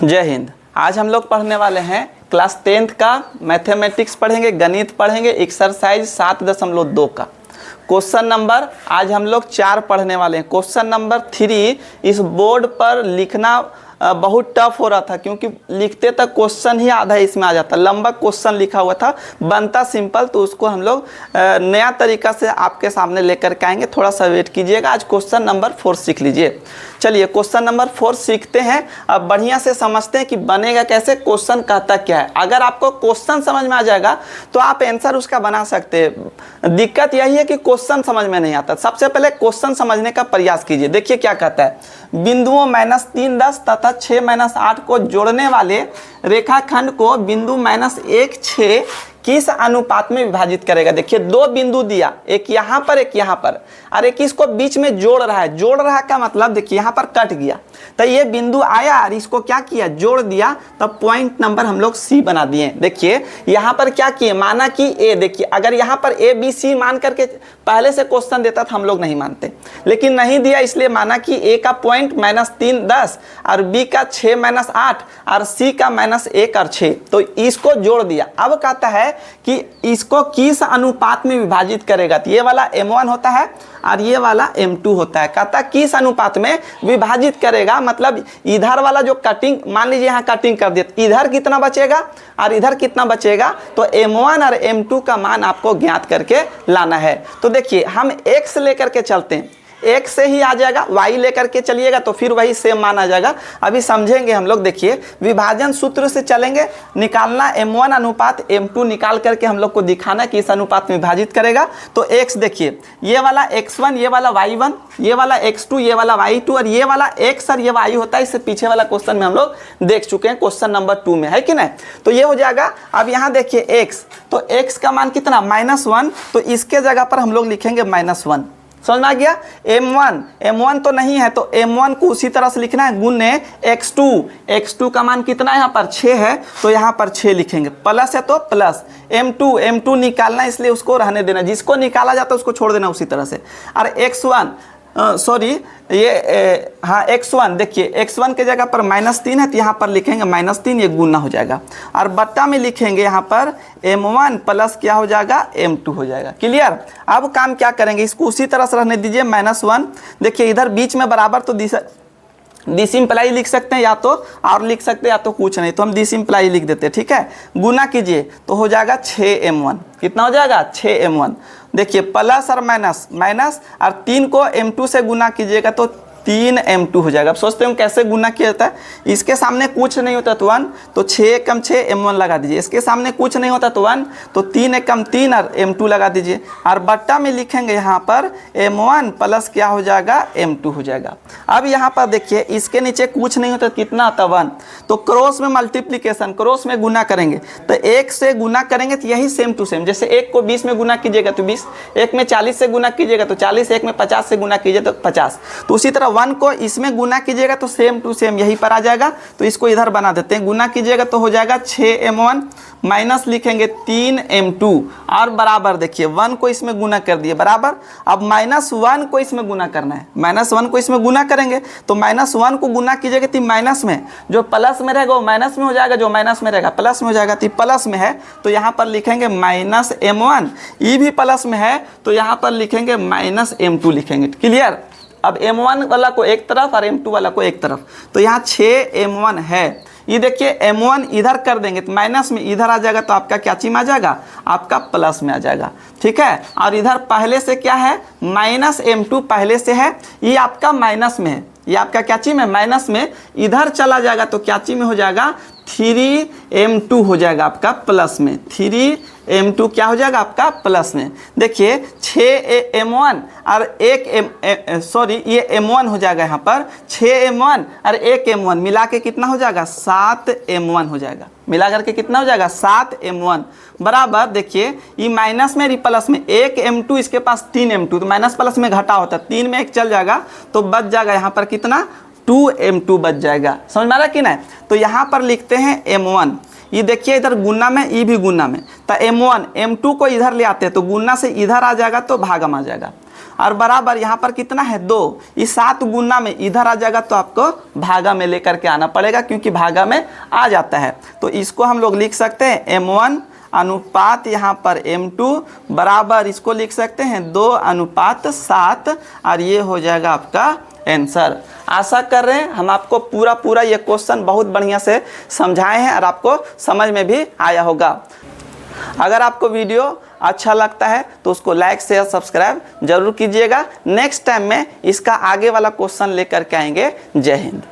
जय हिंद। आज हम लोग पढ़ने वाले हैं क्लास 10th का मैथमेटिक्स पढ़ेंगे, गणित पढ़ेंगे, एक्सरसाइज 7.2 का क्वेश्चन नंबर आज हम लोग 4 पढ़ने वाले हैं। क्वेश्चन नंबर 3 इस बोर्ड पर लिखना बहुत टफ हो रहा था क्योंकि लिखते तक क्वेश्चन ही आधा इसमें आ जाता, लंबा क्वेश्चन लिखा हुआ था, बनता सिंपल, तो उसको हम लोग नया तरीका से आपके सामने लेकर के आएंगे। थोड़ा सा वेट कीजिएगा। आज क्वेश्चन नंबर 4 सीख लीजिए। चलिए क्वेश्चन नंबर 4 सीखते हैं। अब बढ़िया से समझते हैं कि बनेगा कैसे, क्वेश्चन कहता क्या है। अगर आपको क्वेश्चन समझ में आ जाएगा तो आप आंसर उसका बना सकते हैं। दिक्कत यही है कि क्वेश्चन समझ में नहीं आता। सबसे पहले क्वेश्चन समझने का प्रयास कीजिए। देखिए क्या कहता है, बिंदुओं -3 10 तथा 6 -8 को जोड़ने वाले रेखाखंड को बिंदु -1 6 किस अनुपात में विभाजित करेगा। देखिए 2 बिंदु दिया, एक यहाँ पर एक यहाँ पर, और एक इसको बीच में जोड़ रहा है। जोड़ रहा का मतलब देखिए यहाँ पर कट गया, तो ये बिंदु आया और इसको क्या किया, जोड़ दिया, तब पॉइंट नंबर हम लोग सी बना दिए। देखिए यहाँ पर क्या किए, माना कि ए, देखिए अगर यहाँ पर ए बी सी मान करके पहले से क्वेश्चन देता था हम लोग नहीं मानते, लेकिन नहीं दिया इसलिए माना कि ए का पॉइंट -3 10 और बी का 6 -8 और सी का -1 और 6, तो इसको जोड़ दिया। अब कहता है कि इसको किस अनुपात में विभाजित करेगा। तो ये वाला m1 होता है और ये वाला m2 होता है। कहता किस अनुपात में विभाजित करेगा, मतलब इधर वाला जो कटिंग, मान लीजिए यहाँ कटिंग कर दिया, इधर कितना बचेगा और इधर कितना बचेगा, तो m1 और m2 का मान आपको ज्ञात करके लाना है। तो देखिए हम x लेकर के चलते हैं, x से ही आ जाएगा, y लेकर के चलिएगा तो फिर वही सेम मान आ जाएगा। अभी समझेंगे हम लोग। देखिए विभाजन सूत्र से चलेंगे, निकालना m1 अनुपात m2 निकाल करके हम लोग को दिखाना कि इस अनुपात में विभाजित करेगा। तो x देखिए ये वाला x1, ये वाला y1, ये वाला x2, ये वाला y2 और ये वाला x और ये y होता है। इससे पीछे वाला क्वेश्चन में हम लोग देख चुके हैं, क्वेश्चन नंबर 2 में, है कि नहीं। तो ये हो जाएगा। अब यहाँ देखिए x, तो x का मान कितना -1, तो इसके जगह पर हम लोग लिखेंगे -1। समझ में आ गया। m1 तो नहीं है, तो m1 को उसी तरह से लिखना है, गुने x2 का मान कितना है, यहाँ पर 6 है, तो यहाँ पर 6 लिखेंगे, प्लस है तो प्लस m2 निकालना, इसलिए उसको रहने देना, जिसको निकाला जाता है उसको छोड़ देना उसी तरह से। और x1 सॉरी ये हाँ x1, देखिए x1 के जगह पर -3 है, तो यहाँ पर लिखेंगे -3, ये गुना हो जाएगा, और बट्टा में लिखेंगे यहाँ पर m1 प्लस क्या हो जाएगा, m2 हो जाएगा। क्लियर। अब काम क्या करेंगे, इसको उसी तरह से रहने दीजिए, -1। देखिए इधर बीच में बराबर, तो डिसिम्प्लाई लिख सकते हैं, या तो और लिख सकते हैं, या तो कुछ नहीं, तो हम डिसिम्प्लाई लिख देते हैं, ठीक है। गुना कीजिए तो हो जाएगा 6m1। कितना हो जाएगा, 6m1। देखिए प्लस और माइनस और 3 को m2 से गुना कीजिएगा तो 3m2 हो जाएगा। अब सोचते हैं कैसे गुना किया जाता है, इसके सामने कुछ नहीं होता तो 1, तो 6 कम 6 m1 लगा दीजिए। इसके सामने कुछ नहीं होता तो 1, तो 3 कम 3 और m2 लगा दीजिए, और बट्टा में लिखेंगे यहाँ पर m1 प्लस क्या हो जाएगा, m2 हो जाएगा। अब यहाँ पर देखिए इसके नीचे कुछ नहीं होता, कितना आता 1, तो क्रॉस में मल्टीप्लीकेशन, क्रॉस में गुना करेंगे, तो 1 से गुना करेंगे तो यही सेम टू सेम, जैसे 1 को 20 में गुना कीजिएगा तो 20, 1 में 40 से गुना कीजिएगा तो 40, 1 में 50 से गुना कीजिए तो 50, तो उसी तरह 1 को इसमें गुना कीजिएगा तो सेम टू सेम यही पर आ जाएगा। तो इसको इधर बना देते हैं, गुना कीजिएगा तो हो जाएगा 6m1 माइनस लिखेंगे 3m2, और बराबर देखिए 1 को इसमें गुना कर दिए बराबर। अब -1 को इसमें गुना करना है, -1 को इसमें गुना करेंगे तो -1 को गुना कीजिएगा तो माइनस में, जो प्लस में रहेगा वो माइनस में हो जाएगा, जो माइनस में रहेगा प्लस में हो जाएगा, तो प्लस में है तो यहाँ पर लिखेंगे -m1, ये भी प्लस में है तो यहाँ पर लिखेंगे -m2 लिखेंगे। क्लियर। अब m1 वाला को एक तरफ और m2 वाला को एक तरफ, तो यहाँ 6m1 है। ये देखिए m1 इधर कर देंगे तो माइनस में इधर आ जाएगा, तो आपका क्या चीज में आ जाएगा, आपका प्लस में आ जाएगा, ठीक है। और इधर पहले से क्या है, -m2 पहले से है, ये आपका माइनस में है, ये आपका क्या चीज में, माइनस में, इधर चला जाएगा तो क्या चीज में हो जाएगा, 3m2 हो जाएगा आपका प्लस में, 3m2 क्या हो जाएगा आपका प्लस में। देखिए 6m1 और 1 सॉरी ये m1 हो जाएगा, यहाँ पर 6m1 और 1m1 मिला के कितना हो जाएगा, 7m1 हो जाएगा, मिला करके कितना हो जाएगा, 7m1 बराबर। देखिए ये माइनस में प्लस में, 1m2 इसके पास 3m2, तो माइनस प्लस में घटा होता है, 3 में 1 चल जाएगा तो बच जाएगा यहाँ पर कितना, 2m2 बच जाएगा। समझ में आ रहा कि नहीं। तो यहाँ पर लिखते हैं m1, ये देखिए इधर गुना में, ये भी गुना में, तो m1 m2 को इधर ले आते हैं तो गुना से इधर आ जाएगा तो भागम आ जाएगा। और बराबर यहाँ पर कितना है 2। इस 7 गुना में इधर आ जाएगा तो आपको भागा में लेकर के आना पड़ेगा, क्योंकि भागा में आ जाता है। तो इसको हम लोग लिख सकते हैं m1 अनुपात यहाँ पर m2 बराबर इसको लिख सकते हैं 2:7 और ये हो जाएगा आपका आंसर। आशा कर रहे हैं हम आपको पूरा ये क्वेश्चन बहुत बढ़िया से समझाए हैं और आपको समझ में भी आया होगा। अगर आपको वीडियो अच्छा लगता है तो उसको लाइक शेयर सब्सक्राइब जरूर कीजिएगा। नेक्स्ट टाइम में इसका आगे वाला क्वेश्चन लेकर के आएंगे। जय हिंद।